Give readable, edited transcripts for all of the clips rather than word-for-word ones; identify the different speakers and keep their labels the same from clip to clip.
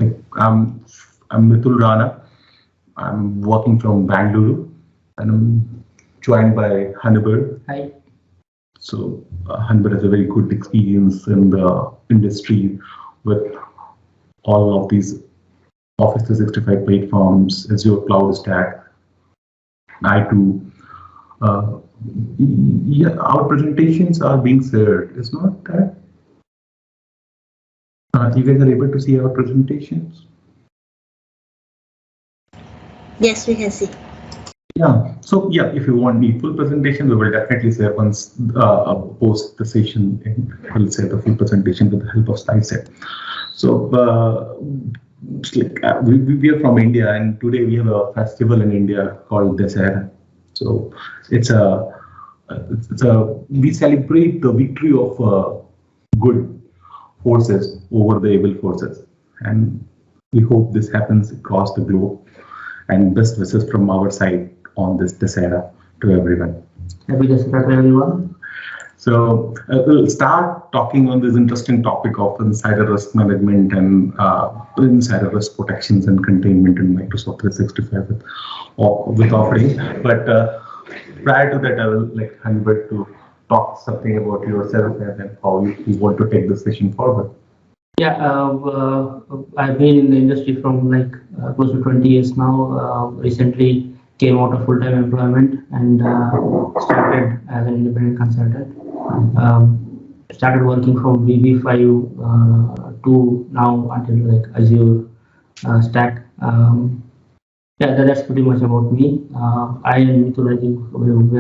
Speaker 1: I'm Mitul Rana. I'm working from Bangalore, and I'm joined by Hannibal.
Speaker 2: Hi.
Speaker 1: So Hannibal has a very good experience in the industry with all of these Office 365 platforms, Azure Cloud Stack. I too. Uh, yeah, our presentations are being shared. It's not that you guys are able to see our presentations.
Speaker 3: Yes, we can see.
Speaker 1: Yeah. So yeah, if you want the full presentation, we will definitely share once post the session. We'll share the full presentation with the help of slide set. So it's like, we are from India, and today we have a festival in India called Dasara. So it's a we celebrate the victory of good forces over the evil forces, and we hope this happens across the globe. And best wishes from our side on this Dasara to everyone.
Speaker 2: Happy Dasara to everyone.
Speaker 1: So we'll start talking on this interesting topic of insider risk management and insider risk protections and containment in Microsoft 365 with offering. But prior to that, I will like Hannibal to talk something about yourself and how you want to take the session forward.
Speaker 2: Yeah, I've been in the industry from like close to 20 years now. Recently came out of full-time employment and started as an independent consultant. Started working from VB5 to now until like Azure stack. Yeah, that's pretty much about me. I and Mitul, I think we've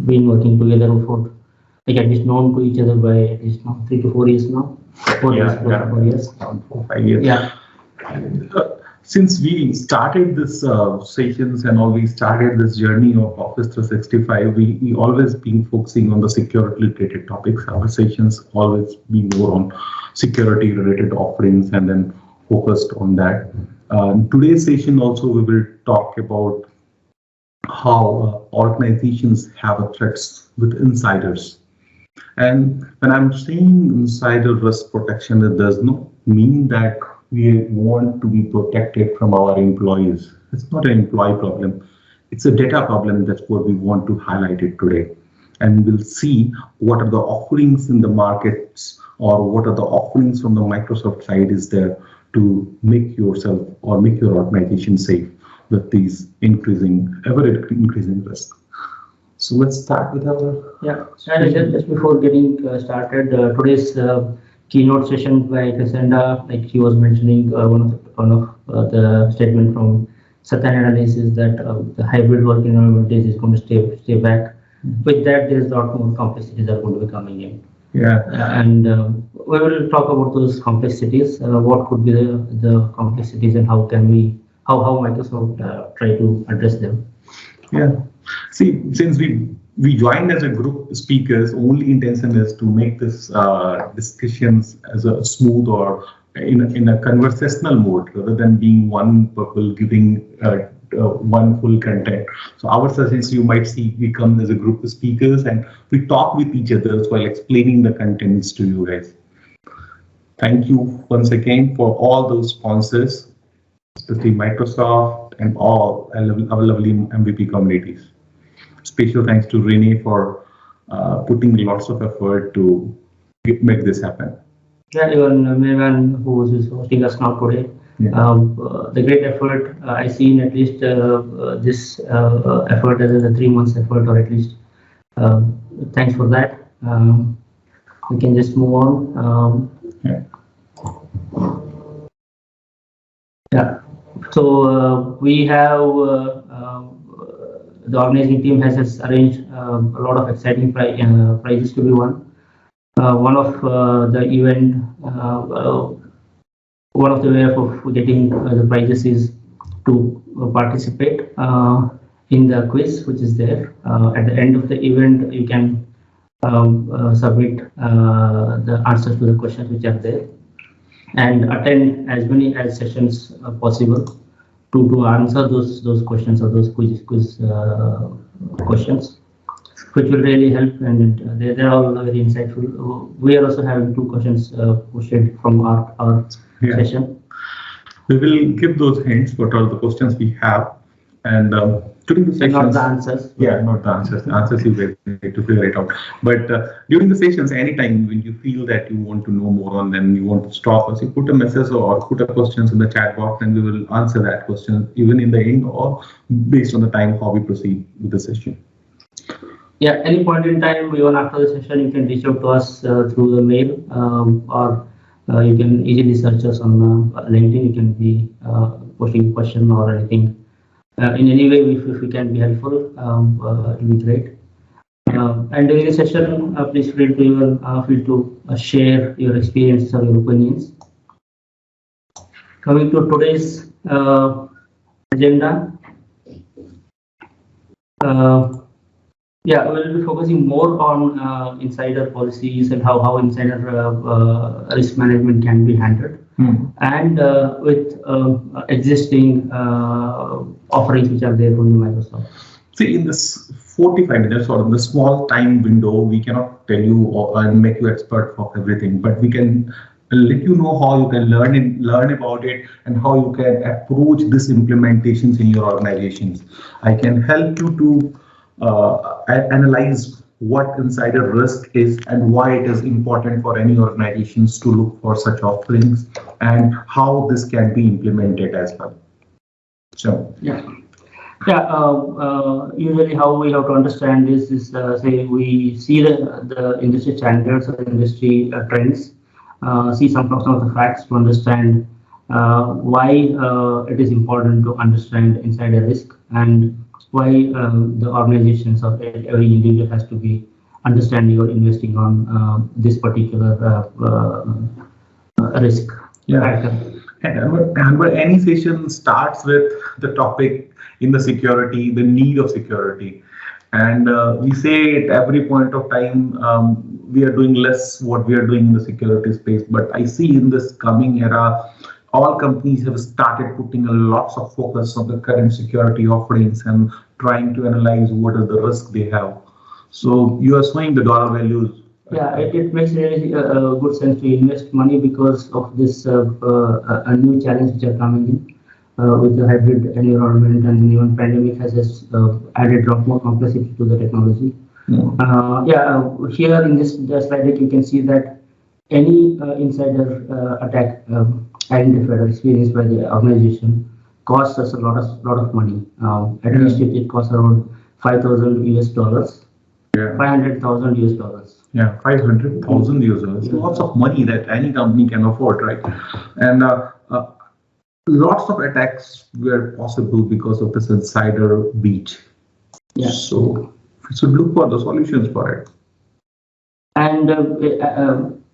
Speaker 2: been working together for like at least known to each other by at least now 3 to 4 years now. 4 years.
Speaker 1: Around 4 5 years.
Speaker 2: Yeah.
Speaker 1: Since we started this sessions and all, we started this journey of Office 365, we always been focusing on the security related topics. Our sessions always been more on security related offerings and then focused on that. Today's session also we will talk about how organizations have threats with insiders. And when I'm saying insider risk protection, it does not mean that we want to be protected from our employees. It's not an employee problem. It's a data problem. That's what we want to highlight it today. And we'll see what are the offerings in the markets or what are the offerings from the Microsoft side is there to make yourself or make your organization safe with these ever increasing risk. So let's start with our...
Speaker 2: Yeah, and just before getting started, today's keynote session by Cassandra, like she was mentioning, one of the statement from Satya Analysis that the hybrid work environment is going to stay back. With that, there's a lot more complexities are going to be coming in.
Speaker 1: Yeah.
Speaker 2: And we will talk about those complexities. What could be the complexities and how Microsoft try to address them.
Speaker 1: Yeah. See, since we joined as a group speakers, only intention is to make this discussions as a smooth or in a conversational mode rather than being one people giving one full content. So our sessions, you might see, we come as a group of speakers and we talk with each other while explaining the contents to you guys. Thank you once again for all those sponsors, especially Microsoft and all our lovely MVP communities. Special thanks to Renee for putting lots of effort to make this happen.
Speaker 2: Yeah, even Mevan, who is hosting us now today, the great effort I see in at least this effort as a 3 months effort, or at least thanks for that. We can just move on. Yeah. So we have. The organizing team has arranged a lot of exciting prizes to be won. One of the event, one of the way of getting the prizes is to participate in the quiz, which is there. At the end of the event, you can submit the answers to the questions which are there, and attend as many sessions possible to answer those questions or those quiz questions, which will really help, and they're all very insightful. We are also having 2 questions posted from our session.
Speaker 1: We will give those hints, what are the questions we have, and during the sessions.
Speaker 2: Not the answers.
Speaker 1: Yeah, not the answers. The answers you will need to figure it out. But during the sessions, anytime when you feel that you want to know more on, then you want to stop us, you put a message or put a questions in the chat box, and we will answer that question even in the end or based on the time how we proceed with the session.
Speaker 2: Yeah, any point in time, even after the session, you can reach out to us through the mail, or you can easily search us on LinkedIn. You can be posting a question or anything. In any way, if we can be helpful, it will be great. And during the session, please feel to share your experiences or your opinions. Coming to today's agenda. Yeah, we'll be focusing more on insider policies and how insider risk management can be handled, and with existing offerings which are there from the Microsoft.
Speaker 1: See, in this 45 minutes or in the small time window, we cannot tell you or make you expert of everything, but we can let you know how you can learn about it and how you can approach these implementations in your organizations. I can help you to analyze what insider risk is and why it is important for any organizations to look for such offerings and how this can be implemented as well. So
Speaker 2: usually how we have to understand this is say we see the industry standards or industry trends, see some of the facts to understand why it is important to understand insider risk and why the organizations or every individual has to be understanding or investing on this particular risk factor.
Speaker 1: And any session starts with the topic in the security, the need of security. And we say at every point of time, we are doing less what we are doing in the security space. But I see in this coming era, all companies have started putting a lots of focus on the current security offerings and trying to analyze what is the risk they have. So you are showing the dollar values.
Speaker 2: Yeah, it makes really good sense to invest money because of this a new challenge which are coming in with the hybrid environment, and even pandemic has just added a lot more complexity to the technology. Here in this slide deck you can see that any insider attack identified or experienced by the organization costs us a lot of money. At least it costs around $5,000 US.
Speaker 1: Yeah.
Speaker 2: $500,000 US.
Speaker 1: Yeah, 500,000 users. Lots of money that any company can afford, right? And lots of attacks were possible because of this insider breach.
Speaker 2: Yeah.
Speaker 1: So we should look for the solutions for it.
Speaker 2: And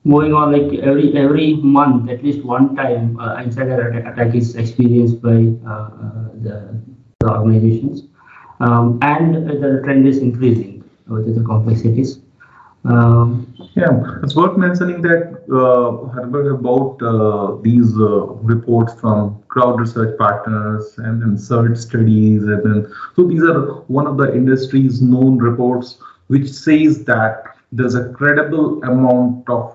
Speaker 2: moving on, like every month, at least one time, insider attack is experienced by the organizations, and the trend is increasing with the complexities.
Speaker 1: It's worth mentioning that Herbert, about these reports from crowd research partners and then search studies, and then so these are one of the industry's known reports which says that there's a credible amount of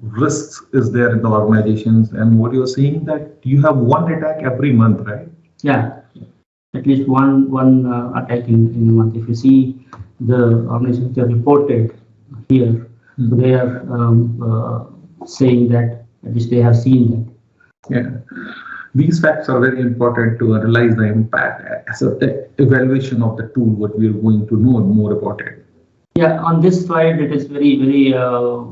Speaker 1: risks is there in the organizations, and what you're saying that you have one attack every month, right?
Speaker 2: Yeah, at least one attack in a month. If you see the organizations that are reported here, so they are saying that at least they have seen that.
Speaker 1: Yeah, these facts are very important to analyze the impact as an evaluation of the tool, what we are going to know more about it.
Speaker 2: Yeah, on this slide, it is very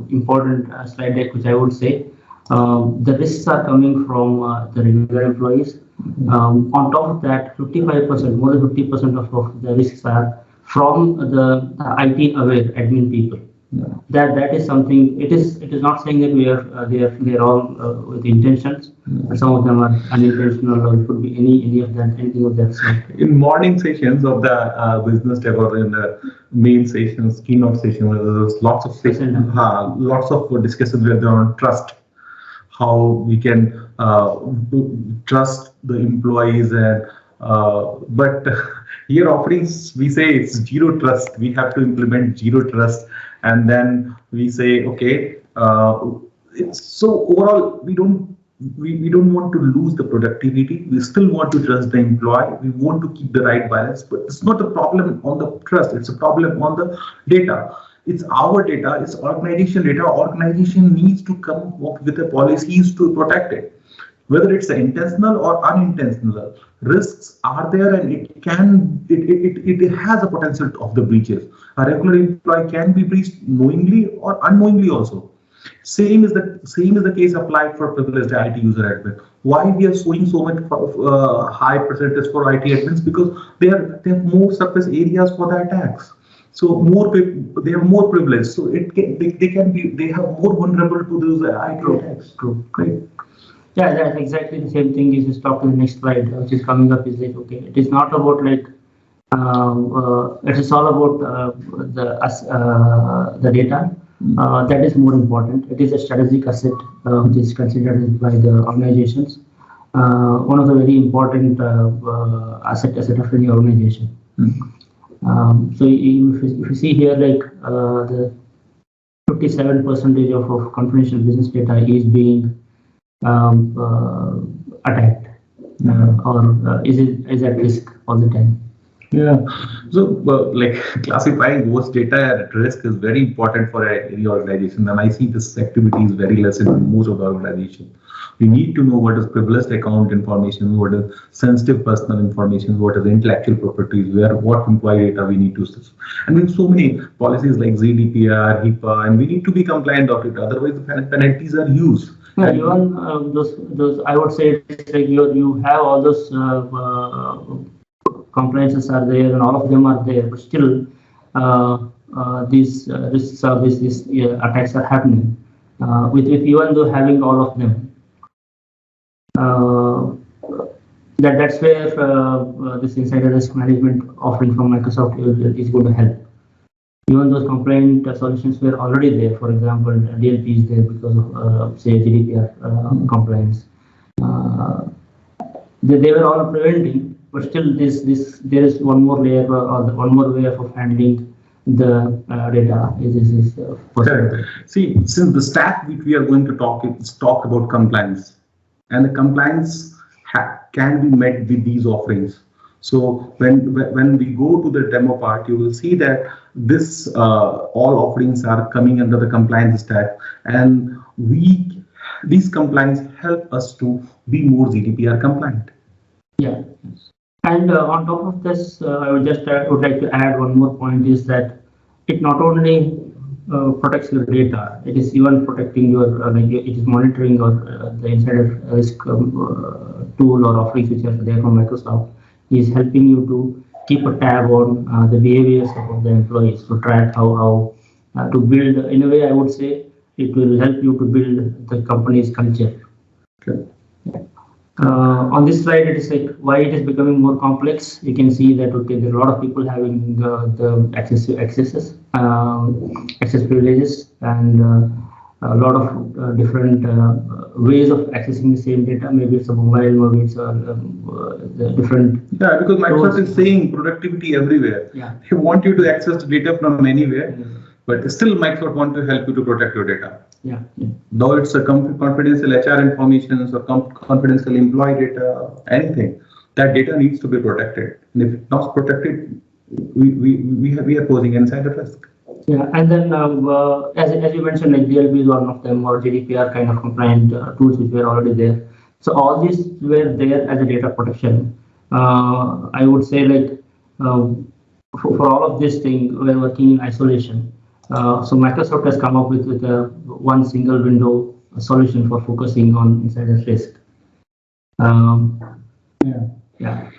Speaker 2: important slide deck, which I would say the risks are coming from the regular employees. On top of that, 55%, more than 50% of the risks are from the IT aware admin people.
Speaker 1: Yeah.
Speaker 2: That is something. It is not saying that we are they are all with intentions. Some of them are unintentional, or it could be anything of that sort.
Speaker 1: In morning sessions of the business dev or in the main sessions, keynote sessions, there's lots of sessions, lots of discussions where they're on trust, how we can trust the employees, and but here offerings we say it's zero trust. We have to implement zero trust. And then we say, okay, so overall, we don't want to lose the productivity. We still want to trust the employee. We want to keep the right balance, but it's not a problem on the trust. It's a problem on the data. It's our data. It's organization data. Organization needs to come up with the policies to protect it. Whether it's intentional or unintentional, risks are there, and it has a potential of the breaches. A regular employee can be breached knowingly or unknowingly also. Same is the case applied for privileged IT user admin. Why we are showing so much high percentage for IT admins? Because they have more surface areas for the attacks. So they have more privilege. So they have more vulnerable to those IT attacks.
Speaker 2: True.
Speaker 1: Right.
Speaker 2: Yeah, that's exactly the same thing. Is talk to the next slide, which is coming up. Is like, okay, it is not about like it is all about the data. That is more important. It is a strategic asset which is considered by the organizations. One of the very important asset of any organization. So if you see here, like the 57% of confidential business data is being attacked or is at risk all the time.
Speaker 1: Yeah. So, like classifying what's data at risk is very important for any organization, and I see this activity is very less in most of the organizations. We need to know what is privileged account information, what is sensitive personal information, what is intellectual properties, what employee data we need to system. And we have so many policies like GDPR, HIPAA, and we need to be compliant of it. Otherwise, the penalties are huge.
Speaker 2: Yeah, even those I would say it's like you have all those compliances are there and all of them are there, but still these risks or these attacks are happening with even though having all of them. That's where this insider risk management offering from Microsoft is going to help. Even those compliant solutions were already there. For example, DLP is there because of say GDPR compliance. They were all preventing, but still there is one more layer or one more way of handling the data is
Speaker 1: Correct. See, since the stack which we are going to talk about compliance, and the compliance can be met with these offerings. So when we go to the demo part, you will see that this all offerings are coming under the compliance stack, and these compliance help us to be more GDPR compliant.
Speaker 2: Yeah, and on top of this, I would like to add one more point is that it not only protects your data, it is even protecting your it is monitoring or the insider risk tool or offerings which are there from Microsoft is helping you to keep a tab on the behaviors of the employees to track how to build. In a way, I would say it will help you to build the company's culture.
Speaker 1: Okay.
Speaker 2: On this slide, it is like why it is becoming more complex. You can see that okay, there are a lot of people having the access privileges and a lot of different ways of accessing the same data. Maybe it's a mobile, maybe it's the different.
Speaker 1: Yeah, because Microsoft is saying productivity everywhere.
Speaker 2: Yeah.
Speaker 1: They want you to access the data from anywhere,
Speaker 2: Yeah.
Speaker 1: but still Microsoft want to help you to protect your data.
Speaker 2: Yeah.
Speaker 1: Though it's a confidential HR information or confidential employee data, anything, that data needs to be protected. And if it's not protected, we are posing insider risk.
Speaker 2: Yeah, and then as you mentioned, like DLP is one of them, or GDPR kind of compliant tools which were already there. So all these were there as a data protection. I would say like for all of this thing, we're working in isolation. So Microsoft has come up with a one single window solution for focusing on insider risk. Yeah.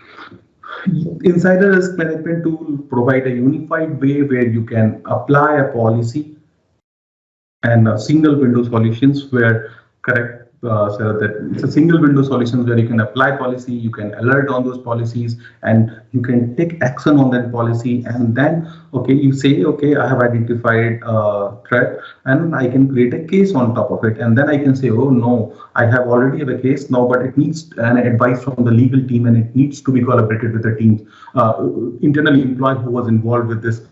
Speaker 1: Insider risk management tool provide a unified way where you can apply a policy and a single window solutions where so that it's a single window solutions where you can apply policy, you can alert on those policies, and you can take action on that policy. And then, okay, you say, okay, I have identified a threat, and I can create a case on top of it. And then I can say, oh no, I have already have a case now, but it needs an advice from the legal team, and it needs to be collaborated with the team, internal employee who was involved with this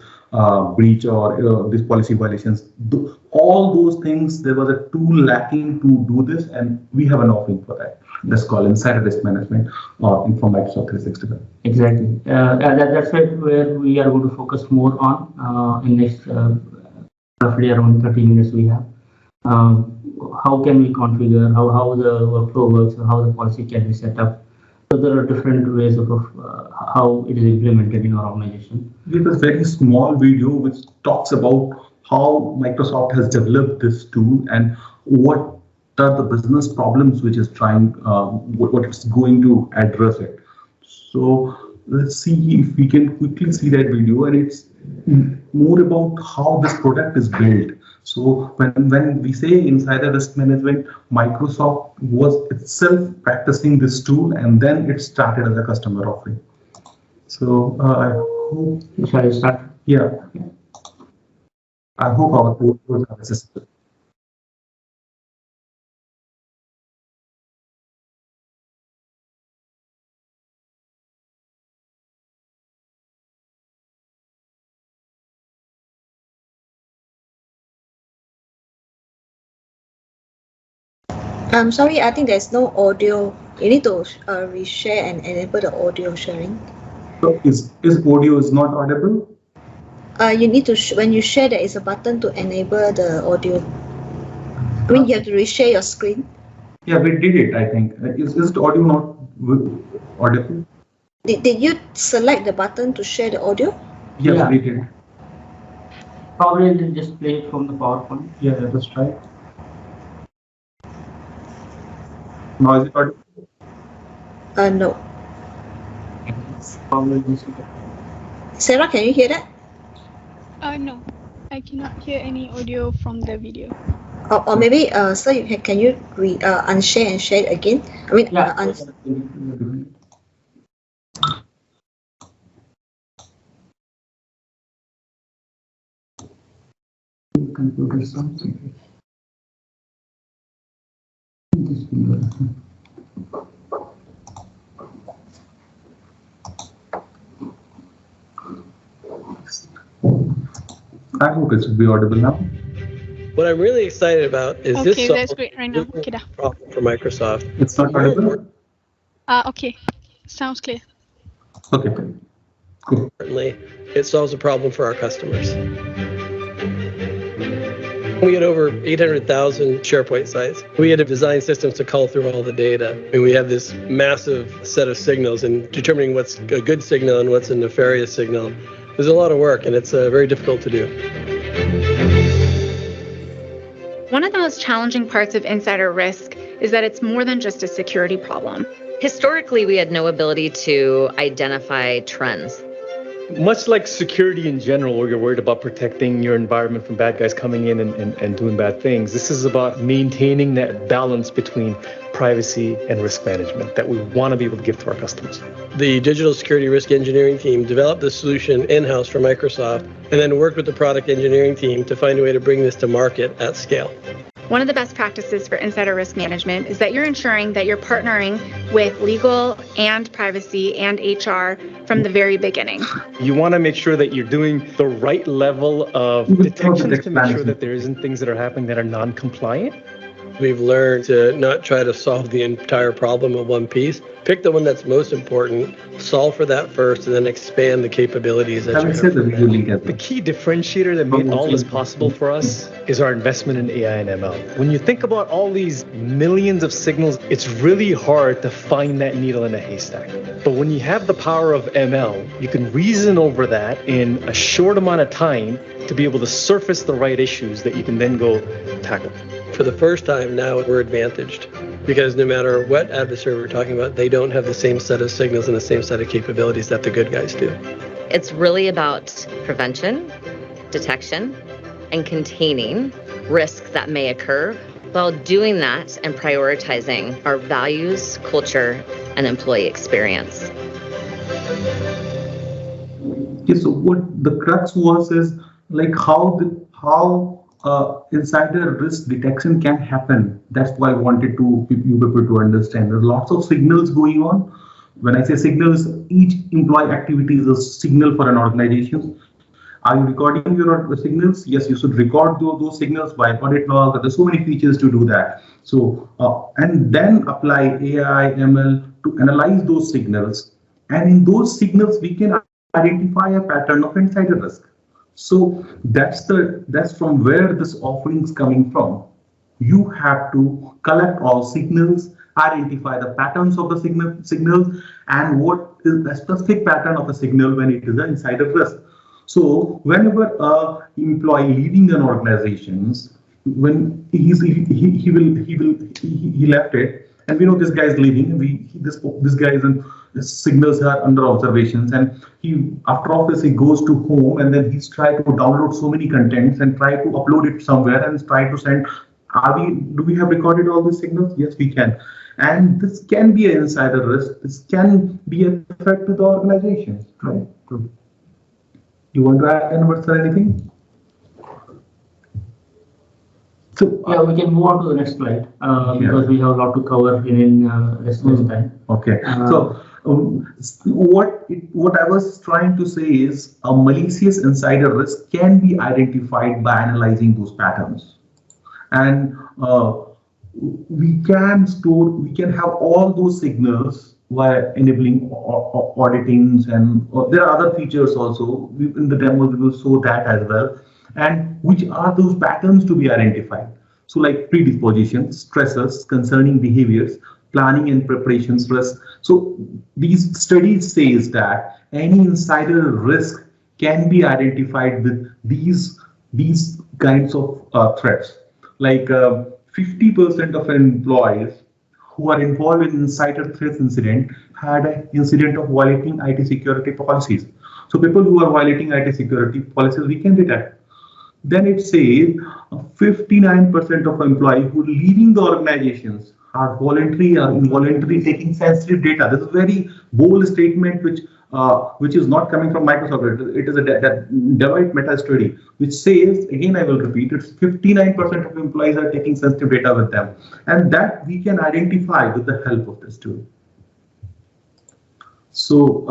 Speaker 1: breach or these policy violations. All those things, there was a tool lacking to do this, and we have an offering for that. That's called insider risk management from Microsoft 365.
Speaker 2: Exactly. That's where we are going to focus more on in next roughly around 30 minutes we have. How can we configure, how the workflow works, how the policy can be set up. So there are different ways of how it is implemented in our organization.
Speaker 1: We have a very small video which talks about how Microsoft has developed this tool and what are the business problems which is trying, what it's going to address it. So let's see if we can quickly see that video, and it's more about how this product is built. So when we say insider risk management, Microsoft was itself practicing this tool, and then it started as a customer offering. So I hope.
Speaker 2: Shall I start?
Speaker 1: Yeah. I hope our tools are accessible.
Speaker 3: I'm sorry, I think there's no audio. You need to reshare and enable the audio sharing.
Speaker 1: So is audio is not audible?
Speaker 3: You need to when you share, there is a button to enable the audio. I mean, you have to reshare your screen.
Speaker 1: Yeah, we did it. I think is the audio not audible?
Speaker 3: Did you select the button to share the audio?
Speaker 1: Yes,
Speaker 2: Yeah.
Speaker 1: we did.
Speaker 2: Probably just play it from the PowerPoint.
Speaker 1: Yeah, let's try. Now is it audible?
Speaker 3: No.
Speaker 2: Probably just.
Speaker 3: Sarah, can you hear that?
Speaker 4: No, I cannot hear any audio from the video.
Speaker 3: Or maybe so you can you unshare and share it again? I mean,
Speaker 2: Yeah. Computer something.
Speaker 1: I hope it should be audible now.
Speaker 5: What I'm really excited about is
Speaker 4: Okay,
Speaker 5: this
Speaker 4: that's great right now. Okay, dah.
Speaker 5: problem for Microsoft.
Speaker 1: It's not audible?
Speaker 4: Okay, sounds clear.
Speaker 1: Okay, cool.
Speaker 5: Certainly, it solves a problem for our customers. We had over 800,000 SharePoint sites. We had to design systems to cull through all the data. And we have this massive set of signals, and determining what's a good signal and what's a nefarious signal. There's a lot of work, and it's very difficult to do.
Speaker 6: One of the most challenging parts of insider risk is that it's more than just a security problem.
Speaker 7: Historically, we had no ability to identify trends.
Speaker 8: Much like security in general, where you're worried about protecting your environment from bad guys coming in and doing bad things, this is about maintaining that balance between privacy and risk management that we want to be able to give to our customers.
Speaker 5: The digital security risk engineering team developed the solution in-house for Microsoft and then worked with the product engineering team to find a way to bring this to market at scale.
Speaker 6: One of the best practices for insider risk management is that you're ensuring that you're partnering with legal and privacy and HR from the very beginning.
Speaker 8: You want to make sure that you're doing the right level of detections to make sure that there isn't things that are happening that are non-compliant.
Speaker 5: We've learned to not try to solve the entire problem in one piece. Pick the one that's most important, solve for that first, and then expand the capabilities that you have.
Speaker 8: The key differentiator that made all this possible for us is our investment in AI and ML. When you think about all these millions of signals, it's really hard to find that needle in a haystack. But when you have the power of ML, you can reason over that in a short amount of time to be able to surface the right issues that you can then go tackle.
Speaker 5: For the first time now, we're advantaged because no matter what adversary we're talking about, they don't have the same set of signals and the same set of capabilities that the good guys do.
Speaker 7: It's really about prevention, detection, and containing risks that may occur while doing that and prioritizing our values, culture, and employee experience.
Speaker 1: Okay, so what the crux was is like how insider risk detection can happen. That's why I wanted you people to understand. There's lots of signals going on. When I say signals, each employee activity is a signal for an organization. Are you recording your signals? Yes, you should record those signals by audit log. There's so many features to do that. So, and then apply AI, ML to analyze those signals. And in those signals, we can identify a pattern of insider risk. So that's from where this offering is coming from. You have to collect all signals, identify the patterns of the signals, and what is a specific pattern of a signal when it is an insider risk. So whenever a employee leaving an organization, when he left it, and we know this guy is leaving, this guy is in, signals are under observations, and he after office he goes to home, and then he's trying to download so many contents and try to upload it somewhere and try to send. Do we have recorded all these signals? Yes, we can. And this can be an insider risk. This can be a threat to the organization. Right? You want to add anything? So
Speaker 2: yeah, we can move on to the next slide because we have a lot to cover in less time.
Speaker 1: Okay. What I was trying to say is a malicious insider risk can be identified by analyzing those patterns, and we can have all those signals via enabling auditings, and there are other features also. In the demo we will show that as well. And which are those patterns to be identified? So like predispositions, stresses, concerning behaviors, planning and preparations risk. So these studies says that any insider risk can be identified with these kinds of threats. Like 50% of employees who are involved in insider threats incident had an incident of violating IT security policies. So people who are violating IT security policies, we can detect. Then it says 59% of employees who are leaving the organizations are voluntary or involuntary taking sensitive data. This is a very bold statement which is not coming from Microsoft. It is a Deloitte meta study which says, again I will repeat, it's 59% of employees are taking sensitive data with them, and that we can identify with the help of this tool. So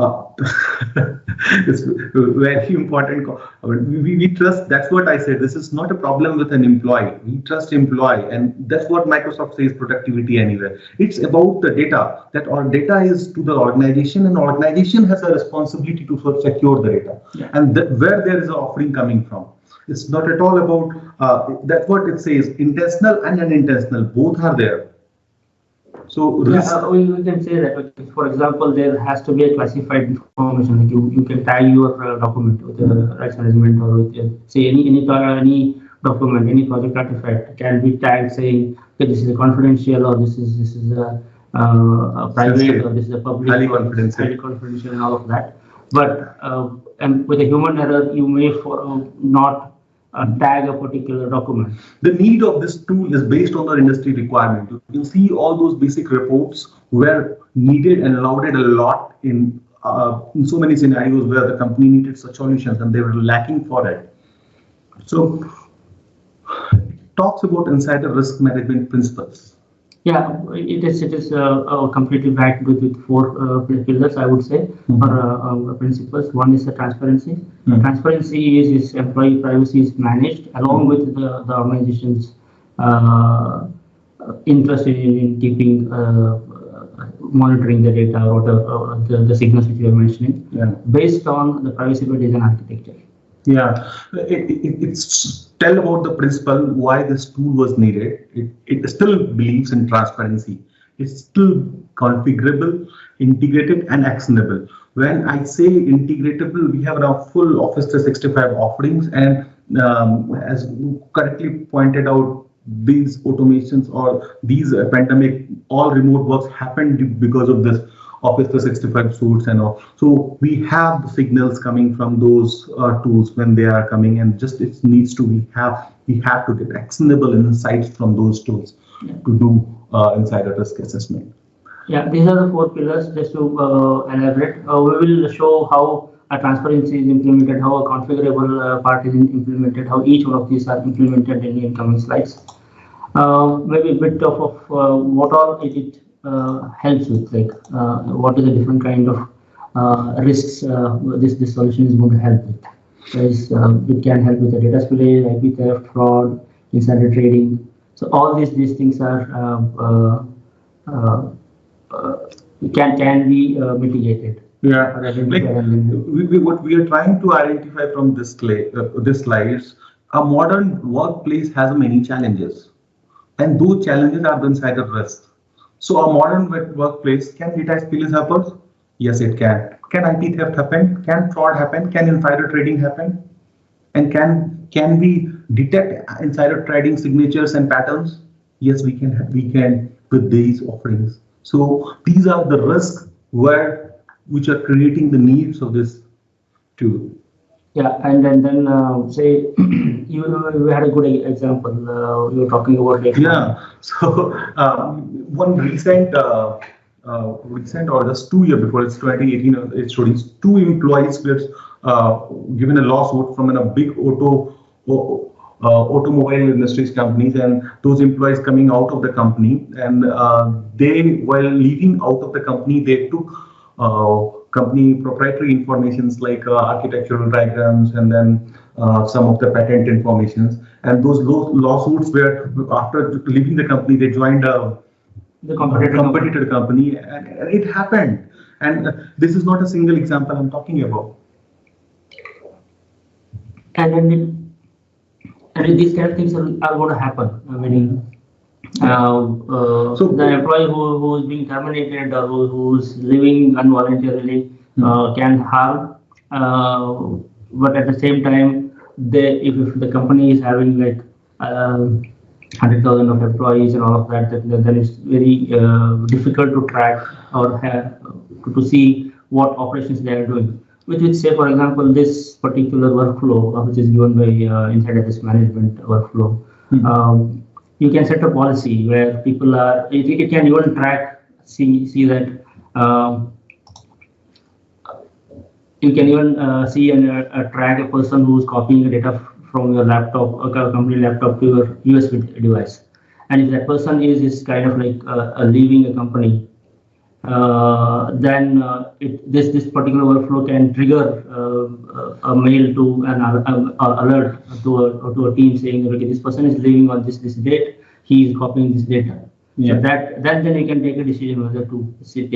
Speaker 1: it's very important. We trust. That's what I said. This is not a problem with an employee. We trust employee, and that's what Microsoft says. Productivity anywhere. It's about the data. That our data is to the organization, and organization has a responsibility to secure the data. Yeah. And where there is an offering coming from. It's not at all about. That's what it says. Intentional and unintentional, both are there. So
Speaker 2: we can say that, for example, there has to be a classified information. Like you can tag your document with the rights management, or with say any document, any project artifact can be tagged saying, okay, this is a confidential, or this is a private, or this is a public, highly confidential, and all of that. But and with a human error, you may not tag a particular document.
Speaker 1: The need of this tool is based on the industry requirement. You can see all those basic reports were needed and allowed a lot in so many scenarios where the company needed such solutions and they were lacking for it. So it talks about insider risk management principles.
Speaker 2: Yeah, it is completely backed with four pillars, I would say, or principles. One is the transparency. Transparency is employee privacy is managed along with the organization's interest in keeping monitoring the data or the signals which you are mentioning, based on the privacy by design architecture.
Speaker 1: Yeah, it's tell about the principle why this tool was needed. It still believes in transparency. It's still configurable, integrated, and actionable. When I say integratable, we have now full Office 365 offerings, and as correctly pointed out, these automations or these pandemic, all remote works happened because of this Office 365 suites and all. So we have the signals coming from those tools when they are coming, and just it needs to we have to get actionable insights from those tools to do insider risk assessment.
Speaker 2: Yeah, these are the four pillars. Just to elaborate, we will show how a transparency is implemented, how a configurable part is implemented, how each one of these are implemented in the incoming slides. Maybe a bit of what all it helps with, like what is the different kind of risks this solution is going to help with. It can help with the data spillage, IP theft, fraud, insider trading. So all these things are can be mitigated.
Speaker 1: Yeah, what we are trying to identify from this slides, a modern workplace has many challenges, and those challenges are the insider risk. So a modern workplace, can data spillage happen? Yes, it can. Can IP theft happen? Can fraud happen? Can insider trading happen? And can we detect insider trading signatures and patterns? Yes, we can with these offerings. So these are the risks which are creating the needs of this tool.
Speaker 2: Yeah, and then say you had a good example. You were talking about it.
Speaker 1: Yeah. So one recent or just 2 years before, it's 2018. It showed 2 employees were given a lawsuit from a big automobile industries companies, and those employees coming out of the company, and they, while leaving out of the company, they took company proprietary informations like architectural diagrams, and then some of the patent informations. And those lawsuits were, after leaving the company, they joined the competitor company, and it happened. And this is not a single example I'm talking about.
Speaker 2: And these kind of things are going to happen. I mean, so the employee who is being terminated or who's leaving involuntarily can harm, but at the same time, if the company is having like 100,000 of employees and all of that, then it's very difficult to track or to see what operations they are doing. Which say, for example, this particular workflow, which is given by inside this management workflow, you can set a policy where people are. It can even track, see that. You can even see and track a person who's copying data from your laptop, a company laptop, to your USB device. And if that person is kind of like leaving a company, then this particular workflow can trigger a mail to an alert to a team saying, okay, this person is leaving on this date, he is copying this data. Yeah. So then you can take a decision whether to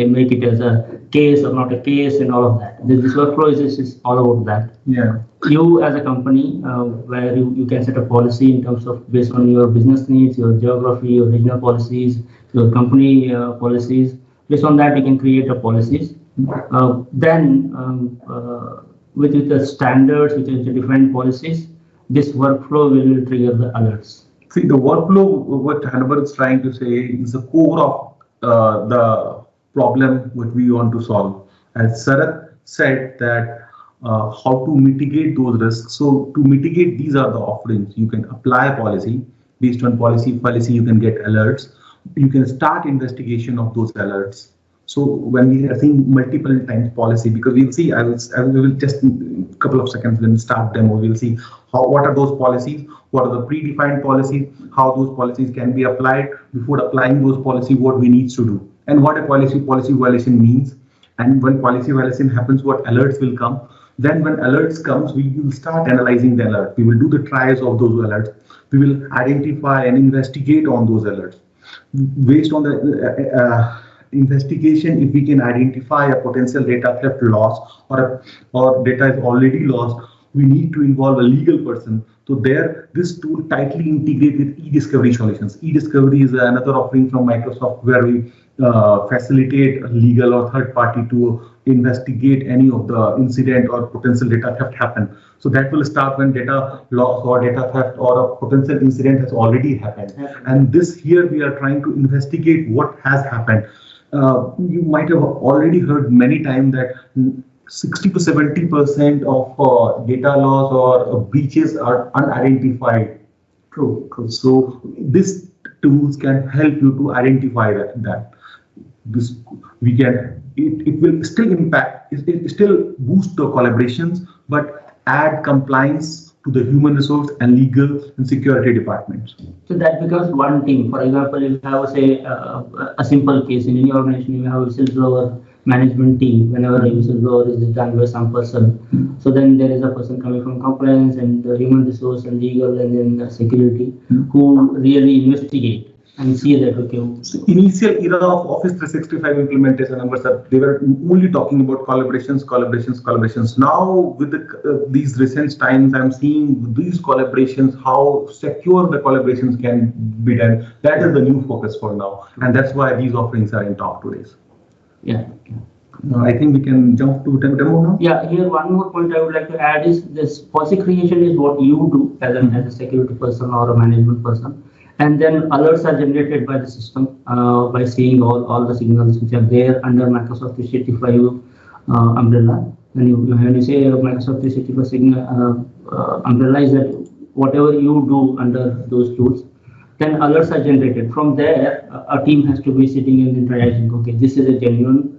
Speaker 2: make it as a case or not a case, and all of that. This workflow is all about that.
Speaker 1: Yeah.
Speaker 2: You as a company, where you can set a policy in terms of based on your business needs, your geography, your regional policies, your company policies. Based on that, you can create a policies. Then with the standards, with the different policies, this workflow will trigger the alerts.
Speaker 1: See, the workflow, what Hannibal is trying to say, is the core of the problem what we want to solve. As Sarath said, that how to mitigate those risks. So to mitigate, these are the offerings. You can apply a policy. Based on policy, you can get alerts. You can start investigation of those alerts. So when we are seeing multiple times policy, because we'll see, we will just in a couple of seconds when we start demo, we'll see what are those policies, what are the predefined policies, how those policies can be applied. Before applying those policies, what we need to do, and what a policy violation means. And when policy violation happens, what alerts will come. Then when alerts comes, we will start analyzing the alert. We will do the trials of those alerts. We will identify and investigate on those alerts. Based on the investigation, if we can identify a potential data theft loss or data is already lost, we need to involve a legal person. So this tool tightly integrates with e-discovery solutions. E-discovery is another offering from Microsoft where we facilitate a legal or third party to investigate any of the incident or potential data theft happen. So that will start when data loss or data theft or a potential incident has already happened. And this here we are trying to investigate what has happened. You might have already heard many times that 60 to 70% of data loss or breaches are unidentified. True. So this tools can help you to identify that. It will still impact. It still boost the collaborations, but add compliance to the human resource and legal and security departments.
Speaker 2: So that becomes one team. For example, if you have, say, a simple case in any organization, you have a whistleblower management team, whenever a whistleblower is done by some person, so then there is a person coming from compliance and human resource and legal and then security who really investigate and see that, okay.
Speaker 1: So initial era of Office 365 implementation numbers, they were only talking about collaborations. Now with these recent times, I'm seeing these collaborations, how secure the collaborations can be done. That is the new focus for now. And that's why these offerings are in top today.
Speaker 2: Yeah.
Speaker 1: I think we can jump to demo now.
Speaker 2: Yeah, here one more point I would like to add is this policy creation is what you do as a security person or a management person. And then alerts are generated by the system by seeing all the signals which are there under Microsoft 365 umbrella. When you say Microsoft 365 umbrella is that whatever you do under those tools, then alerts are generated. From there, a team has to be sitting and triaging. Okay, this is a genuine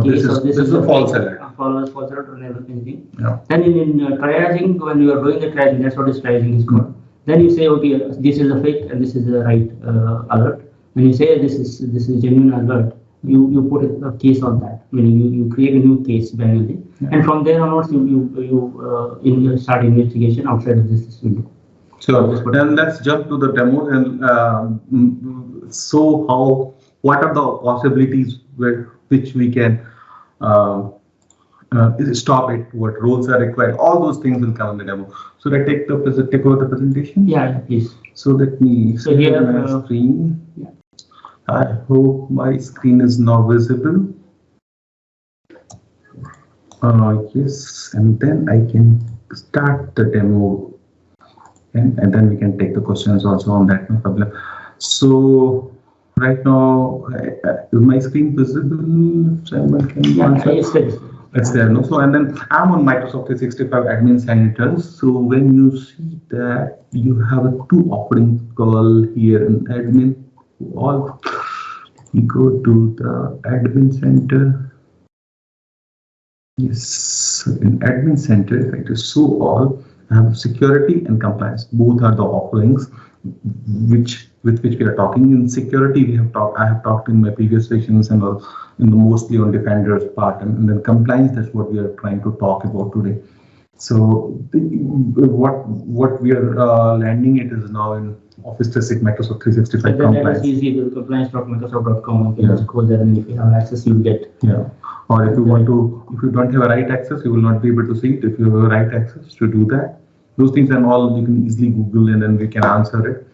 Speaker 2: case,
Speaker 1: this is a false alert.
Speaker 2: False alert or anything.
Speaker 1: Yeah.
Speaker 2: Then in triaging, when you are doing the triaging, that's what is triaging is called. Then you say, okay, this is a fake and this is the right alert. When you say this is genuine alert, you put a case on that. Meaning you create a new case manually, and from there onwards you start investigation outside of this window.
Speaker 1: So then let's jump to the demo and what are the possibilities which we can stop it, what roles are required, all those things will come in the demo. So I take over the presentation?
Speaker 2: Yeah, please.
Speaker 1: So let me share my screen.
Speaker 2: Yeah.
Speaker 1: I hope my screen is now visible. Yes, and then I can start the demo and then we can take the questions also on that, no problem. So right now, is my screen visible? Someone can answer? It's there, no? So, and then I'm on Microsoft 365 Admin Center. So when you see that you have two offerings called here in Admin, you go to the Admin Center. Yes, in Admin Center, if I just show all, I have security and compliance. Both are the offerings with which we are talking. In security, I have talked in my previous sessions and mostly on Defender's part, and then compliance, that's what we are trying to talk about today. So what we are landing it is now in Office 365, Microsoft 365 compliance.
Speaker 2: That is easy with compliance.microsoft.com. You can just go there, and if you have access, you get.
Speaker 1: Yeah. Or if you don't have a right access, you will not be able to see it. If you have a right access to do that, those things and all, you can easily Google and then we can answer it.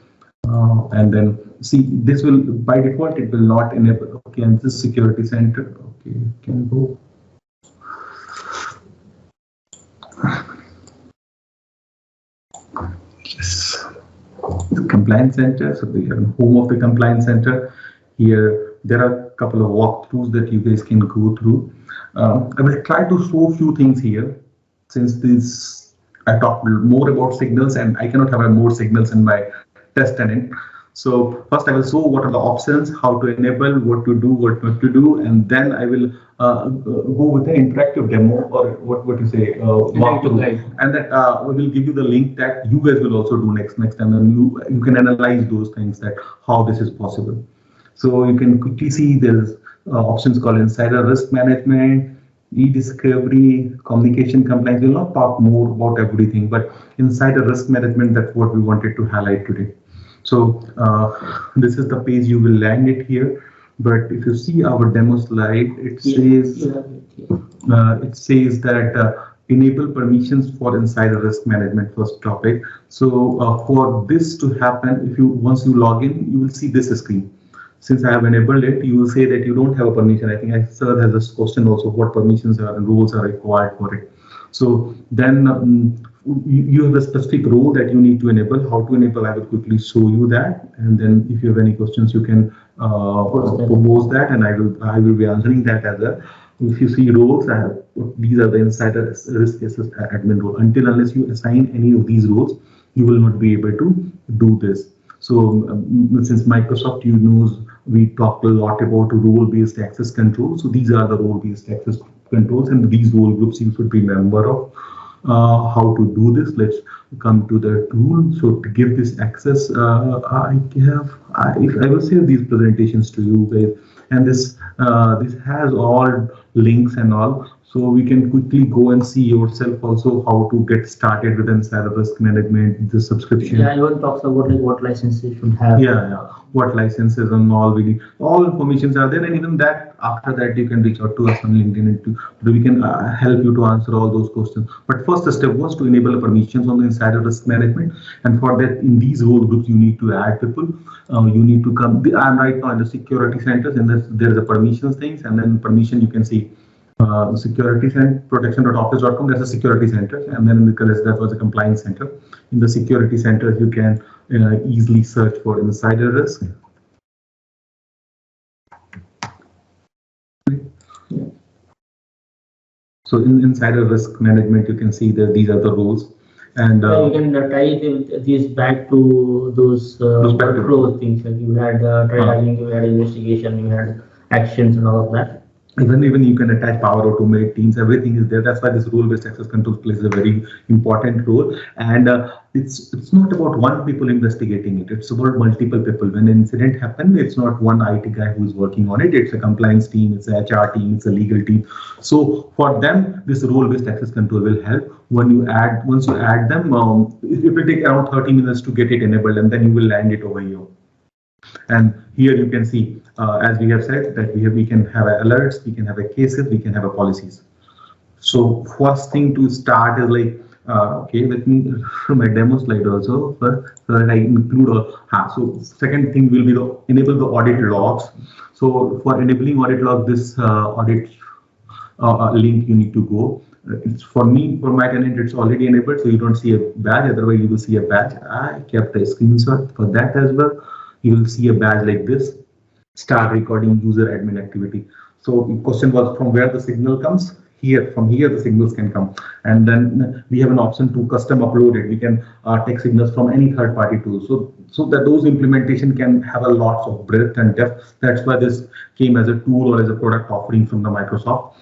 Speaker 1: And then see, this will, by default, it will not enable. Okay, and this security center, okay, can go. Yes, the compliance center. So we are in home of the compliance center. Here, there are a couple of walkthroughs that you guys can go through. I will try to show a few things here, since I talked more about signals and I cannot have more signals in my test tenant. So first I will show what are the options, how to enable, what to do, what not to do, and then I will go with an interactive demo, or what you say, walkthrough, and that we will give you the link that you guys will also do next time, and you can analyze those things, that how this is possible. So you can quickly see there's options called insider risk management, e-discovery, communication compliance. We'll not talk more about everything, but insider risk management, that's what we wanted to highlight today. So this is the page, you will land it here. But if you see our demo slide, it says that enable permissions for insider risk management, first topic. So for this to happen, once you log in, you will see this screen. Since I have enabled it, you will say that you don't have a permission. I think Sir has this question also, what permissions and rules are required for it. So then you have a specific role that you need to enable. How to enable, I will quickly show you that. And then if you have any questions, you can propose that, and I will be answering that as well. If you see roles, these are the insider risk admin role. Unless you assign any of these roles, you will not be able to do this. So since Microsoft, we talked a lot about role-based access control. So these are the role-based access controls, and these role groups you should be member of. How to do this? Let's come to the tool. So to give this access, I will share these presentations to you guys. and this has all links and all. So we can quickly go and see yourself also how to get started with insider risk management, the subscription.
Speaker 2: Yeah, even talks about like what licenses you should have.
Speaker 1: Yeah, what licenses and all we need. All informations are there, and even that after that you can reach out to us on LinkedIn and we can help you to answer all those questions. But first the step was to enable permissions on the insider risk management, and for that in these role groups you need to add people. You need to come. I'm right now in the security centers, and there's a permissions things, and then permission you can see. Security center protection.office.com, that's a security center, and then because that was a compliance center. In the security center you can easily search for insider risk. So in insider risk management you can see that these are the rules, and
Speaker 2: you can tie these back to those workflow things, like you had triaging, you had investigation, you had actions and all of that.
Speaker 1: Even you can attach Power Automate teams, everything is there. That's why this role-based access control plays a very important role. And it's not about one people investigating it. It's about multiple people. When an incident happens, it's not one IT guy who is working on it. It's a compliance team, it's a HR team, it's a legal team. So for them, this role-based access control will help. Once you add them, it will take around 30 minutes to get it enabled, and then you will land it over here. And here you can see, as we have said, that we can have alerts, we can have cases, we can have policies. So first thing to start is like, okay, let me from my demo slide also. First, I include all. So second thing will be enable the audit logs. So for enabling audit log, this audit link you need to go. It's for me, for my tenant, it's already enabled, so you don't see a badge. Otherwise, you will see a badge. I kept a screenshot for that as well. You will see a badge like this. Start recording user admin activity. So the question was from where the signal comes. Here, from here the signals can come, and then we have an option to custom upload it. We can take signals from any third-party tool. So that those implementation can have a lots of breadth and depth. That's why this came as a tool or as a product offering from the Microsoft.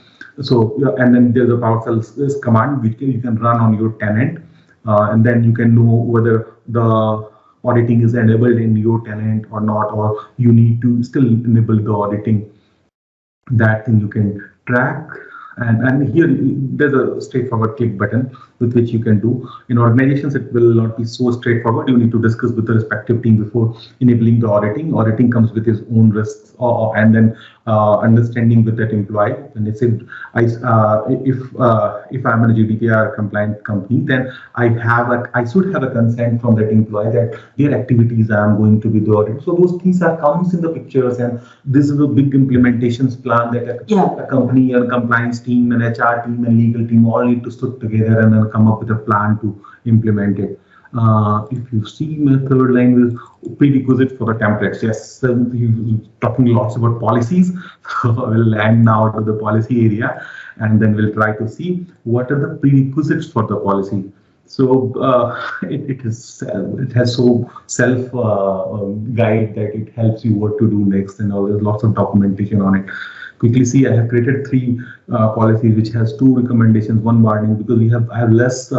Speaker 1: So and then there's a PowerShell command which you can run on your tenant, and then you can know whether the auditing is enabled in your tenant or not, or you need to still enable the auditing. That thing you can track. And here there's a straightforward click button with which you can do. In organizations, it will not be so straightforward. You need to discuss with the respective team before enabling the auditing. Auditing comes with its own risks, and then understanding with that employee. And they said, if I'm a GDPR compliant company, then I should have a consent from that employee that their activities I am going to be the audit. So those things comes in the pictures, and this is a big implementations plan that a company, a compliance team, an HR team, and legal team all need to sit together and then come up with a plan to implement it. If you see my third line is prerequisite for the templates. Yes, you're talking lots about policies. So we'll land now to the policy area, and then we'll try to see what are the prerequisites for the policy. So it has so self guide that it helps you what to do next, and all there's lots of documentation on it. Quickly see, I have created 3 policies which has 2 recommendations, 1 warning, because I have less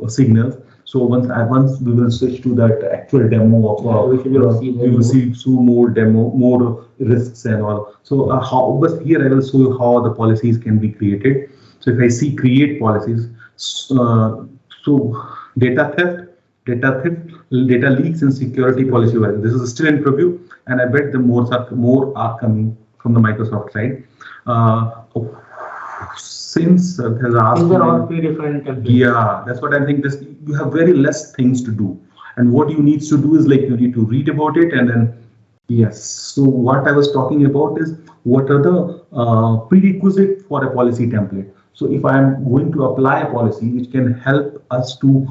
Speaker 1: signals. So once we will switch to that actual demo of you will see more risks and all. So but here I will show you how the policies can be created. So if I see create policies, so data theft, data leaks, and security policy. This is still in preview, and I bet the more are coming from the Microsoft side. Since it has asked,
Speaker 2: these are all 3 different templates.
Speaker 1: Yeah, that's what I think. You have very less things to do, and what you need to do is like you need to read about it, and then yes. So what I was talking about is what are the prerequisite for a policy template. So if I am going to apply a policy which can help us to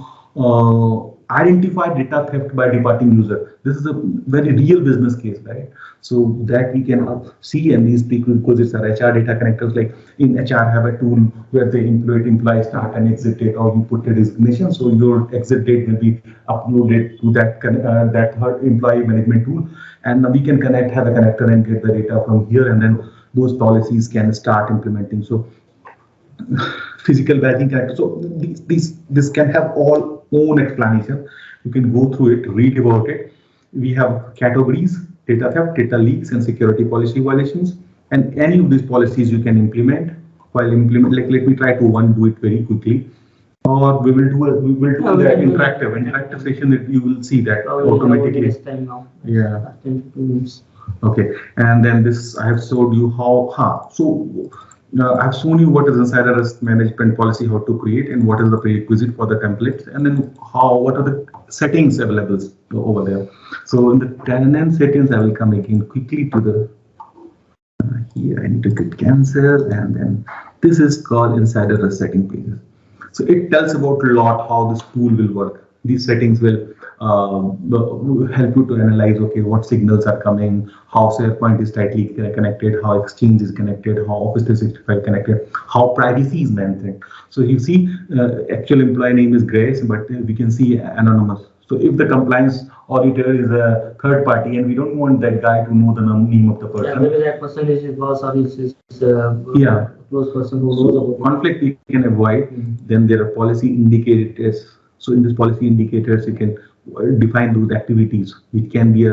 Speaker 1: identify data theft by departing user. This is a very real business case, right? So that we can see, and these prerequisites are HR data connectors. Like in HR, have a tool where the employee start and exit date, or you put a designation. So your exit date will be uploaded to that employee management tool, and we can have a connector and get the data from here, and then those policies can start implementing. So physical badging connector. So this can have all own explanation. You can go through it, read about it. We have categories: data theft, data leaks, and security policy violations. And any of these policies you can implement. While implement, like let me try to do it very quickly. Or we will do the interactive session that you will see that automatically.
Speaker 2: This time now.
Speaker 1: Yeah.
Speaker 2: 10 to 2 minutes.
Speaker 1: Okay, and then this I have showed you how. So I've shown you what is insider risk management policy, how to create, and what is the prerequisite for the templates, and then what are the settings available over there. So in the tenant settings, I will come again quickly to the here. I need to click cancel, and then this is called insider risk setting pages. So it tells about a lot how this tool will work. These settings will help you to analyze, okay, what signals are coming, how SharePoint is tightly connected, how Exchange is connected, how Office 365 connected, how privacy is maintained. So you see, actual employee name is Grace, but we can see anonymous. So if the compliance auditor is a third party and we don't want that guy to know the name of the person.
Speaker 2: Yeah, maybe that person is his boss or is close person who knows about
Speaker 1: conflict we can avoid. Then there are policy indicators. So in this policy indicators, you can define those activities, which can be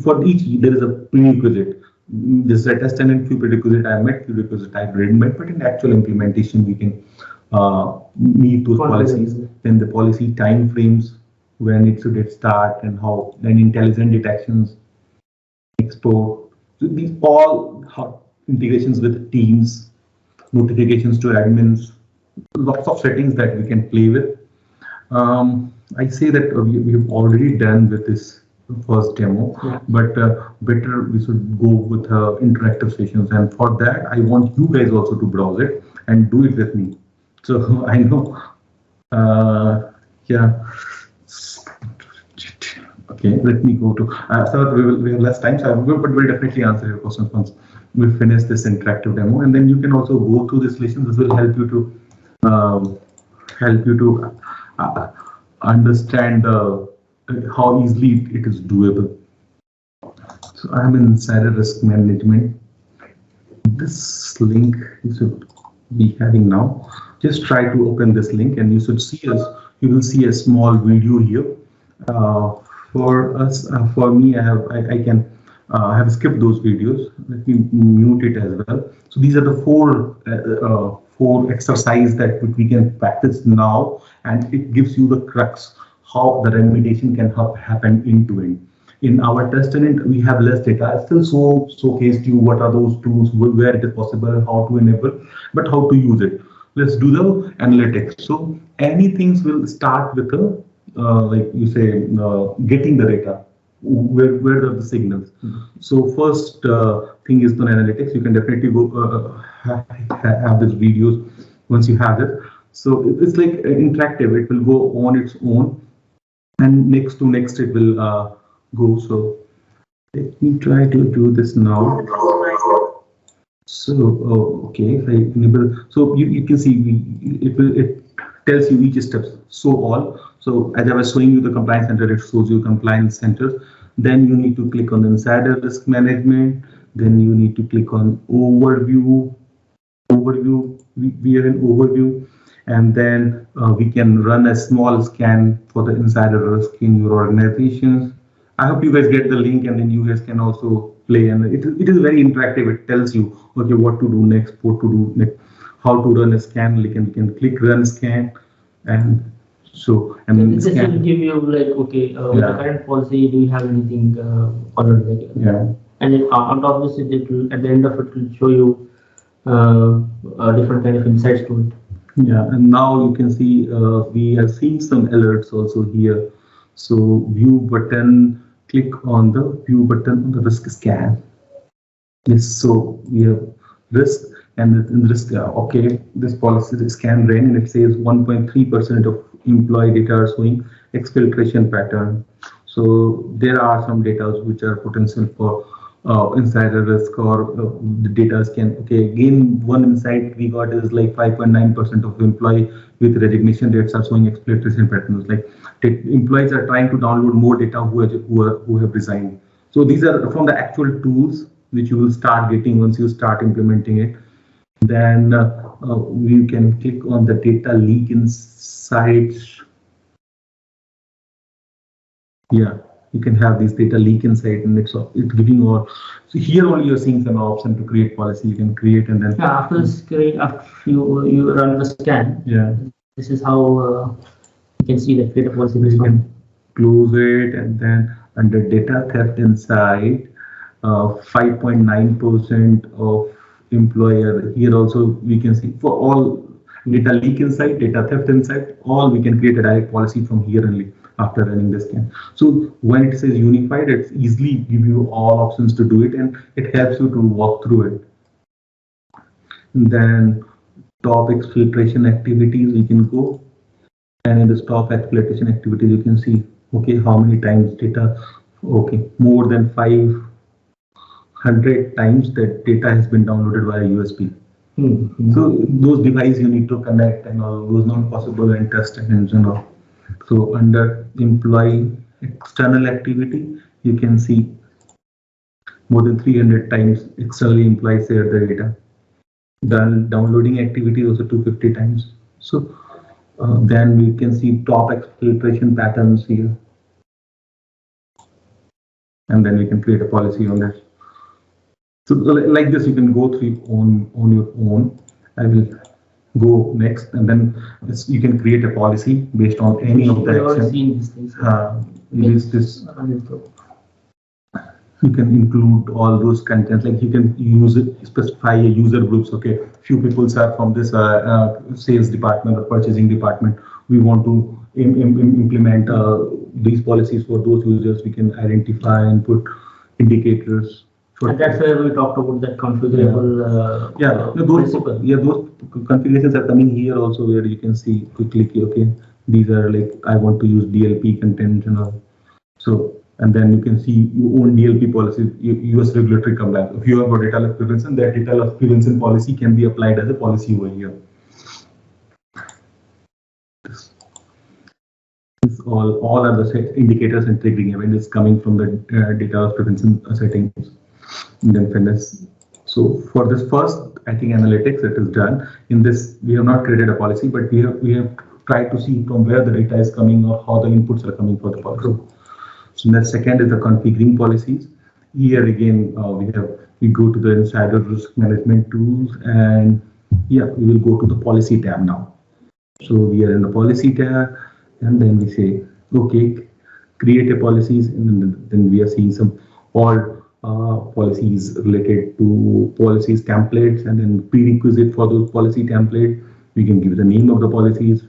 Speaker 1: for each there is a prerequisite. This is a test and few prerequisite I met, few prerequisite I didn't met, but in actual implementation we can meet those policies. Then the policy time frames, when it should start and how, then intelligent detections, export. So these all integrations with teams, notifications to admins, lots of settings that we can play with. I say that we have already done with this first demo, but better we should go with interactive sessions. And for that, I want you guys also to browse it and do it with me. So I know, Okay, let me go to. So we have less time, so but we'll definitely answer your questions once we finish this interactive demo, and then you can also go through this lesson. This will help you to understand how easily it is doable. So I am in insider risk management. This link you should be having now. Just try to open this link, and you should see us. You will see a small video here. For me, I can have skipped those videos. Let me mute it as well. So these are the four exercises that we can practice now, and it gives you the crux how the remediation can happen end to end. In our testament, we have less data. I still showcased you what are those tools, where it is possible, how to enable, but how to use it. Let's do the analytics. So anything will start with a like you say, getting the data. Where are the signals? So first thing is the analytics. You can definitely go have these videos once you have it. So it's like interactive. It will go on its own, and next it will go. So let me try to do this now. So okay, if I enable, so you can see it tells you each step. So all. So as I was showing you the compliance center, it shows you compliance centers. Then you need to click on the insider risk management. Then you need to click on overview. We are in overview, and then we can run a small scan for the insider risk in your organizations. I hope you guys get the link, and then you guys can also play. And it is very interactive. It tells you okay what to do next, what to do next, how to run a scan. We can click run scan, and so and
Speaker 2: this will give you like okay with the current policy, do you have anything already? And if on top of this, it will, at the end of it will show you different kind of insights to it.
Speaker 1: Yeah, and now you can see we are seeing some alerts also here. So view button, click on the view button on the risk scan. Yes, so we have risk, and in risk, okay, this policy scan ran, and it says 1.3% of employee data are showing exfiltration pattern. So there are some data which are potential for insider risk, or the data can, okay, again, one insight we got is like 5.9% of employee with resignation rates are showing exfiltration patterns. Like employees are trying to download more data who have resigned. So these are from the actual tools which you will start getting once you start implementing it. Then you can click on the data leak insights. Yeah, you can have this data leak inside, and it's giving all. So here only you're seeing some option to create policy. You can create and then.
Speaker 2: Yeah, after you run the scan.
Speaker 1: Yeah.
Speaker 2: This is how you can see the data policy.
Speaker 1: You can close it, and then under data theft inside, 5.9% of employer. Here also we can see for all data leak inside, data theft inside, all we can create a direct policy from here only after running the scan. So when it says unified, it's easily give you all options to do it, and it helps you to walk through it. And then top exfiltration activities, we can go, and in the top exfiltration activities, you can see, okay, how many times data, okay, more than 500 times that data has been downloaded via USB. So those devices you need to connect and all those not possible and test and all. So under employee external activity, you can see more than 300 times externally employees share the data. Done downloading activity also 250 times. So then we can see top exfiltration patterns here, and then we can create a policy on that. So like this, you can go through on your own. I will go next, and then you can create a policy based on any of the actions. You can include all those contents, like you can use it, specify a user groups. Okay, few people are from this sales department or purchasing department. We want to implement these policies for those users. We can identify and put indicators.
Speaker 2: And that's where we talked about that configurable principle.
Speaker 1: Those configurations are coming here also, where you can see quickly, okay, these are like, I want to use DLP content and all. So, and then you can see your own DLP policy, US regulatory compliance. If you have a data loss prevention, that data loss prevention policy can be applied as a policy over here. All are the indicators and triggering event is coming from the data loss prevention settings. And then fitness. So for this first, I think analytics, it is done. In this, we have not created a policy, but we have tried to see from where the data is coming or how the inputs are coming for the policy. So the second is the configuring policies. Here again, we go to the insider risk management tools, and we will go to the policy tab now. So we are in the policy tab, and then we say, okay, create a policies, and then we are seeing some all policies related to policies templates, and then prerequisite for those policy template. We can give the name of the policies.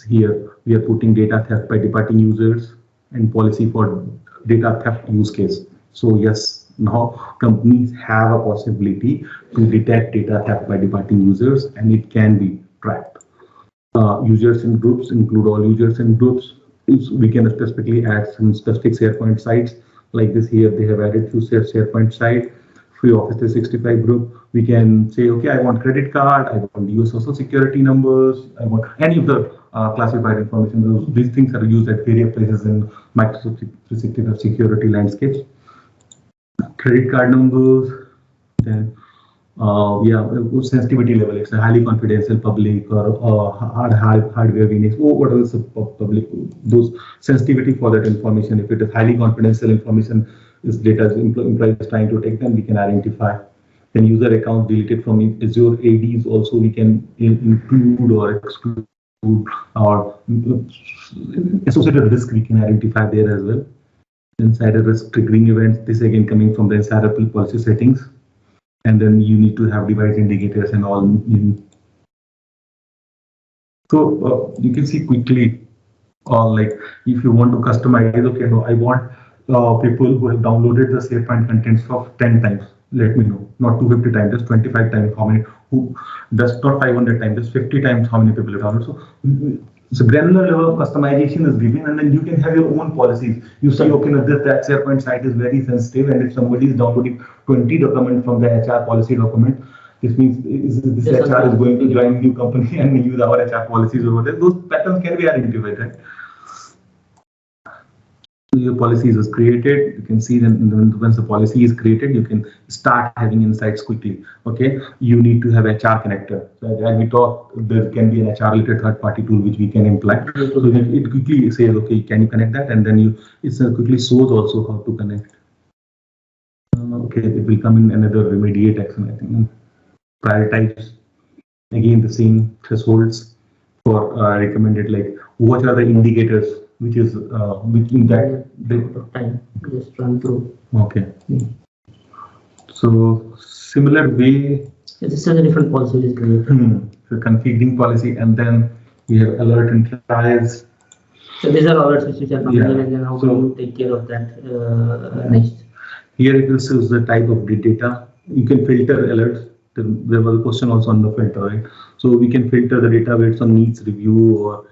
Speaker 1: Here we are putting data theft by departing users and policy for data theft use case. So yes, now companies have a possibility to detect data theft by departing users, and it can be tracked. Users and groups include all users and groups. We can specifically add some specific SharePoint sites. Like this here, they have added few SharePoint site, few Office 365 group. We can say, okay, I want credit card, I want US social security numbers, I want any of the classified information. These things are used at various places in Microsoft 365 security landscapes. Credit card numbers, then sensitivity level. It's a highly confidential public or hardware VNX. What is the public? Those sensitivity for that information. If it is highly confidential information, this data is employee is trying to take, then we can identify. Then user account deleted from Azure ADs also we can include or exclude, or associated risk we can identify there as well. Insider risk triggering events. This again coming from the insider policy settings. And then you need to have device indicators and all. So you can see quickly, like if you want to customize, okay, no, I want people who have downloaded the SharePoint contents of 10 times. Let me know, not 250 times, just 25 times. How many? Who? That's not 500 times, just 50 times. How many people have downloaded? So granular level of customization is given, and then you can have your own policies. You say, okay, no, that SharePoint site is very sensitive, and if somebody is downloading 20 documents from the HR policy document, this means this HR is going to join a new company and use our HR policies over there. Those patterns can be identified, right? your policies is created. You can see then once the policy is created, you can start having insights quickly. Okay, you need to have HR connector. So as we talk, there can be an HR related third-party tool which we can imply. So it quickly says, okay, can you connect that? And then it quickly shows also how to connect. Okay, it will come in another remediate action. I think prioritize again the same thresholds for recommended, like what are the indicators which is within that
Speaker 2: time just run through.
Speaker 1: Okay. So similar way.
Speaker 2: This is a different policy which is created.
Speaker 1: So configuring policy, and then we have alert and trials.
Speaker 2: So these are alerts which are coming in, and then how do you take care of that next?
Speaker 1: Here it will show the type of data. You can filter alerts. There was a question also on the filter, right? So we can filter the data based on needs review,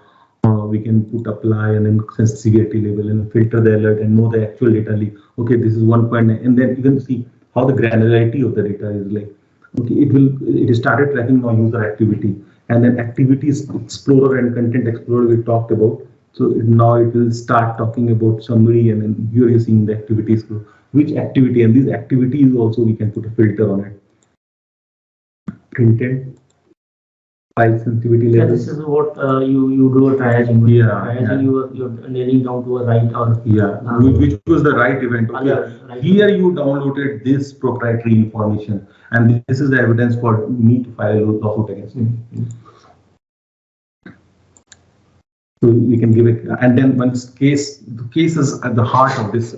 Speaker 1: or we can put apply and then severity level and filter the alert and know the actual data leak. Okay, this is 1.9, and then you can see how the granularity of the data is like. Okay, it started tracking now user activity, and then activities explorer and content explorer we talked about. So now it will start talking about summary, and then here you're seeing the activities, which activity, and these activities also we can put a filter on it. Printed. File sensitivity level.
Speaker 2: This is what you do a triaging. Triaging, you're nailing down to a right or
Speaker 1: which was the right event. Okay. Right. Here you downloaded this proprietary information, and this is the evidence for me to file a lawsuit against you. So we can give it, and then once the case is at the heart of this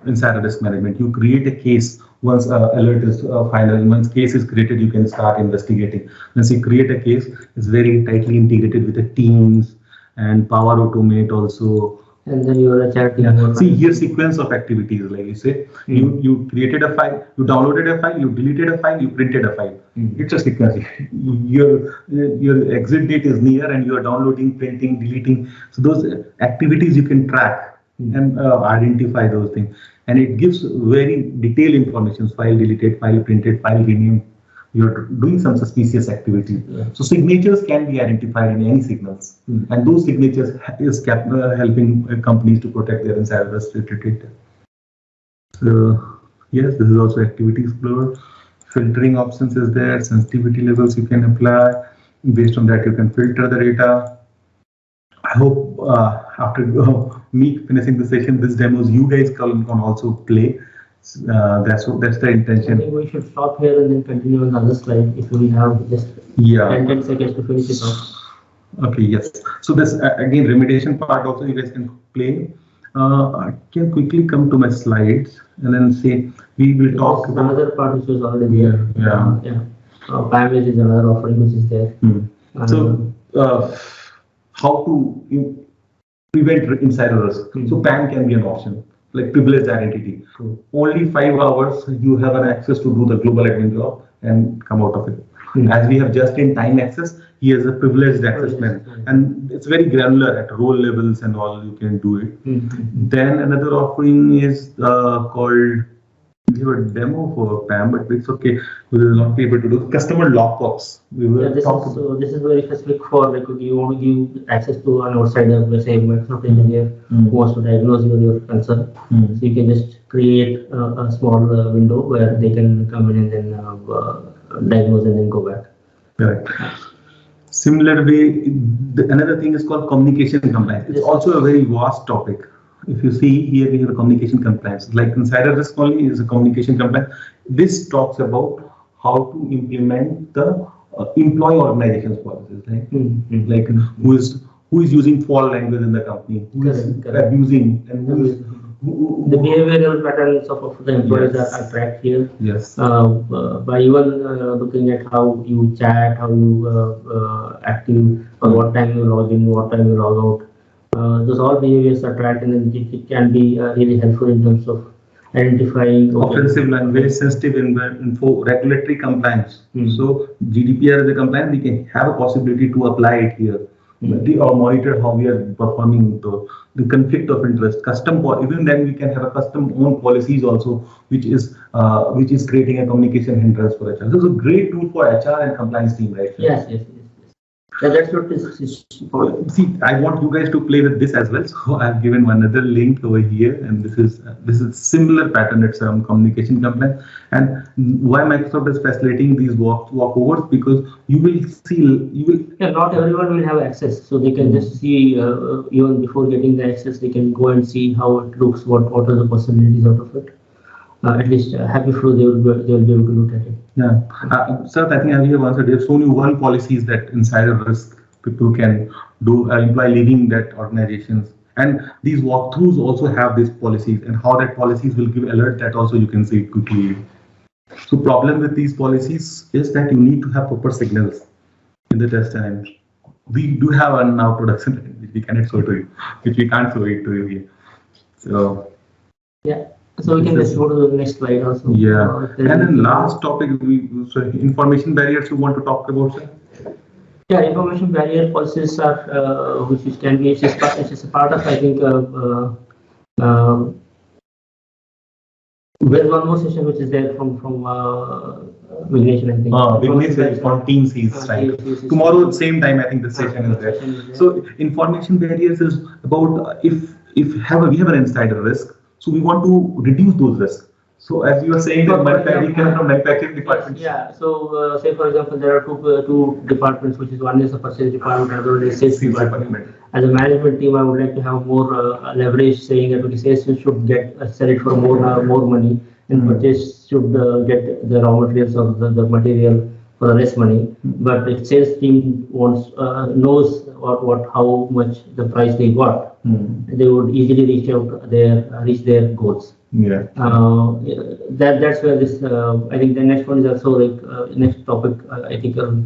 Speaker 1: insider risk management. You create a case once alert is final. Once case is created, you can start investigating. Once you create a case, it's very tightly integrated with the teams and Power Automate also.
Speaker 2: And then you are a chat.
Speaker 1: See here sequence of activities, like you say, you created a file, you downloaded a file, you deleted a file, you printed a file. It's a sequence. Your exit date is near, and you are downloading, printing, deleting. So those activities you can track and identify those things, and it gives very detailed information: file deleted, file printed, file renamed. You're doing some suspicious activity. So signatures can be identified in any signals, and those signatures is helping companies to protect their insider risk data. So yes, this is also activity explorer. Filtering options is there. Sensitivity levels you can apply. Based on that, you can filter the data. I hope after me finishing the session, this demos you guys can also play. That's the intention.
Speaker 2: I think we should stop here and then continue on the other slide if we have just 10 seconds to finish it off.
Speaker 1: Okay, yes. So this again remediation part also you guys can play. I can quickly come to my slides and then say we will talk about
Speaker 2: another part which was already there. aMS is another offering which is there.
Speaker 1: So how to prevent insider risk? So PAM can be an option, like privileged identity. Only 5 hours you have an access to do the global admin job and come out of it. As we have just-in-time access, he has a privileged access plan, and it's very granular at role levels and all. You can do it. Then another offering is called. We have a demo for PAM, but it's okay. We will not be able to do customer lockbox. We will
Speaker 2: this is very specific for like you want to give access to an outsider, let's say Microsoft engineer who wants to diagnose your concern. So you can just create a small window where they can come in and then diagnose and then go back.
Speaker 1: Correct. Similar way, another thing is called communication compliance. It's also a very vast topic. If you see here, we have a communication compliance. Like insider risk only is a communication compliance. This talks about how to implement the employee organizations policies, right? Like who is using foul language in the company, who is abusing, and who is
Speaker 2: the behavioral patterns of the employees are tracked here.
Speaker 1: Yes.
Speaker 2: By even looking at how you chat, how you active, or what time you log in, what time you log out. Those all behaviors are tracked, and then it can be really helpful in terms of identifying
Speaker 1: offensive language, sensitive info, regulatory compliance. So GDPR is a compliance. We can have a possibility to apply it here. Or monitor how we are performing the conflict of interest. Even then we can have a custom own policies also, which is creating a communication hindrance for HR. So it's a great tool for HR and compliance team, right?
Speaker 2: Yes. That's what is
Speaker 1: See, I want you guys to play with this as well. So I've given one other link over here, and this is similar pattern. It's communication compliance. And why Microsoft is facilitating these walkovers, because
Speaker 2: not everyone will have access, so they can just see even before getting the access, they can go and see how it looks, what are the possibilities out of it. At least happy flow, they will be able to look at it.
Speaker 1: Yeah, sir, I think I have answered. They've shown you one policy is that insider risk people can do imply leaving that organizations, and these walkthroughs also have these policies, and how that policies will give alert, that also you can see quickly. So problem with these policies is that you need to have proper signals in the test time. We do have one now production which we cannot show to you, which we can't show it to you here. So
Speaker 2: yeah. So we can just go to the next slide also.
Speaker 1: Yeah, and then last topic, information barriers you want to talk about, sir?
Speaker 2: Yeah, information barrier policies are which can be, it's just a part of, I think, there's one more session which is there from Vignesh, I think.
Speaker 1: Vignesh is on Teams, he's right. Tomorrow same time, I think the session is there. So information barriers is about if we have an insider risk. So we want to reduce those risks. So as you were saying, that manufacturing department.
Speaker 2: Yeah. So say for example, there are two departments, which is one is the purchase department, and other is sales department. As a management team, I would like to have more leverage, saying that okay, sales should get sell it for more money, and purchase should get the raw materials or the material for less money. But if sales team knows how much the price they got, they would easily reach their goals.
Speaker 1: Yeah.
Speaker 2: That's where this. I think the next one is also like next topic. Ethical.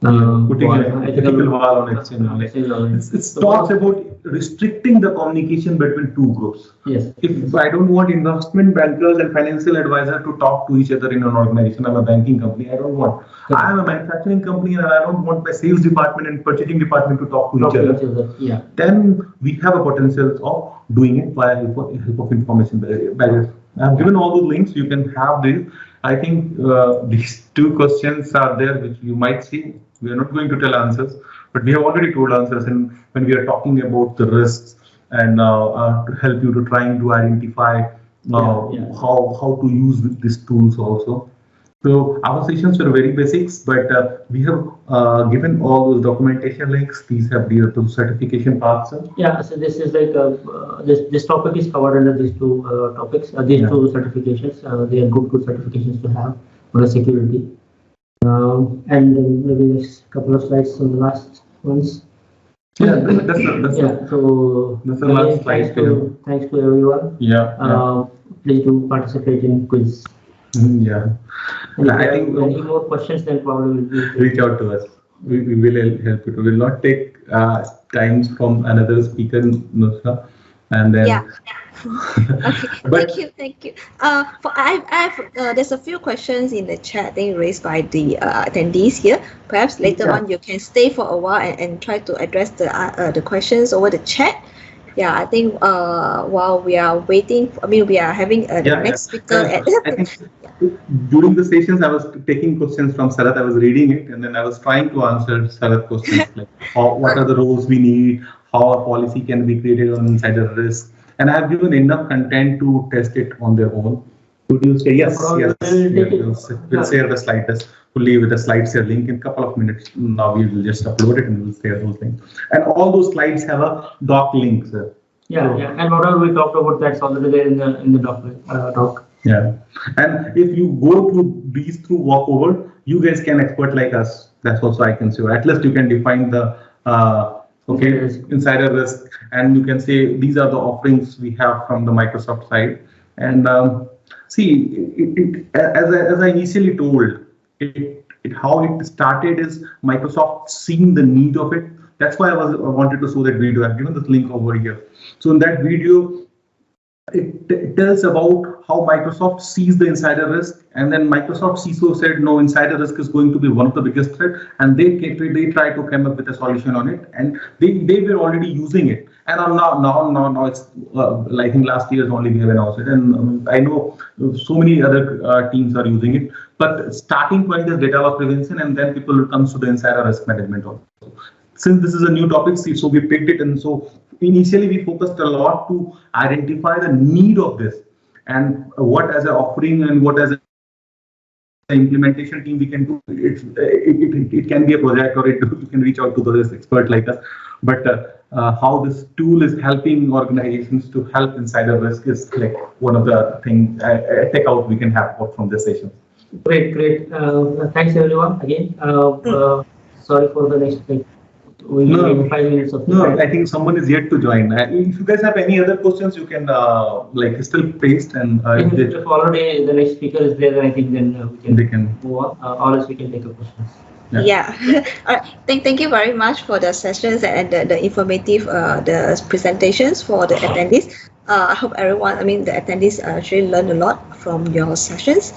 Speaker 1: Putting an ethical wall on it. It talks about restricting the communication between two groups.
Speaker 2: Yes.
Speaker 1: If I don't want investment bankers and financial advisor to talk to each other in an organization, I'm a banking company, I don't want. I am a manufacturing company and I don't want my sales department and purchasing department to talk to each other.
Speaker 2: Yeah.
Speaker 1: Then we have a potential of doing it by help of information barriers. I've given all those links, you can have this. I think these two questions are there which you might see. We are not going to tell answers, but we have already told answers, and when we are talking about the risks and to help you to trying to identify how to use these tools also. So our sessions were very basics, but we have given all those documentation links. These have the certification parts.
Speaker 2: Yeah, so this is like this topic is covered under these two topics, these two certifications. They are good certifications to have for the security. And maybe there's a couple of slides on the last ones.
Speaker 1: Yeah, that's
Speaker 2: so
Speaker 1: the last slide.
Speaker 2: Thanks to everyone. Please do participate in quiz.
Speaker 1: Yeah.
Speaker 2: And I think any more questions, then probably will be
Speaker 1: reach out to us. We will help you. We will not take times from another speaker, Nusra, and then.
Speaker 3: Yeah. Okay. Thank you. There's a few questions in the chat, I think, raised by the attendees here. Perhaps later on you can stay for a while and try to address the questions over the chat. Yeah, I think while we are waiting, we are having the next speaker.
Speaker 1: During the sessions, I was taking questions from Sarat. I was reading it, and then I was trying to answer Sarat questions like what are the roles we need, how a policy can be created on insider risk, and I have given enough content to test it on their own. Would you say yes? We'll share the slide test fully with the slide share link in a couple of minutes. Now we will just upload it and we'll share those links. And all those slides have a doc link, sir.
Speaker 2: And whatever we talked about, that's already there in the doc.
Speaker 1: Yeah, and if you go through these through walkover, you guys can expert like us. That's also I can say. At least you can define the insider risk, and you can say these are the offerings we have from the Microsoft side. And as I initially told, how it started is Microsoft seeing the need of it. That's why I wanted to show that video. I've given this link over here. So in that video, it tells about how Microsoft sees the insider risk, and then Microsoft CISO said no, insider risk is going to be one of the biggest threat, and they try to come up with a solution on it, and they were already using it. And now it's I think last year only we have announced it, and I know so many other teams are using it. But starting point is data loss prevention, and then people comes to the insider risk management also. Since this is a new topic, so we picked it, and so initially we focused a lot to identify the need of this and what as an offering and what as an implementation team we can do. It can be a project, or you can reach out to those experts like us. But how this tool is helping organizations to help insider risk is like one of the things take out we can have from this session.
Speaker 2: Great. Thanks everyone again. Sorry for the next thing. We need 5 minutes of time.
Speaker 1: I think someone is yet to join. If you guys have any other questions, you can still paste and
Speaker 2: if already the next speaker is there, then I think then we can move on. Or else we can take a questions.
Speaker 3: Yeah. All right. Thank you very much for the sessions and the informative the presentations for the attendees. I hope everyone, the attendees actually learned a lot from your sessions.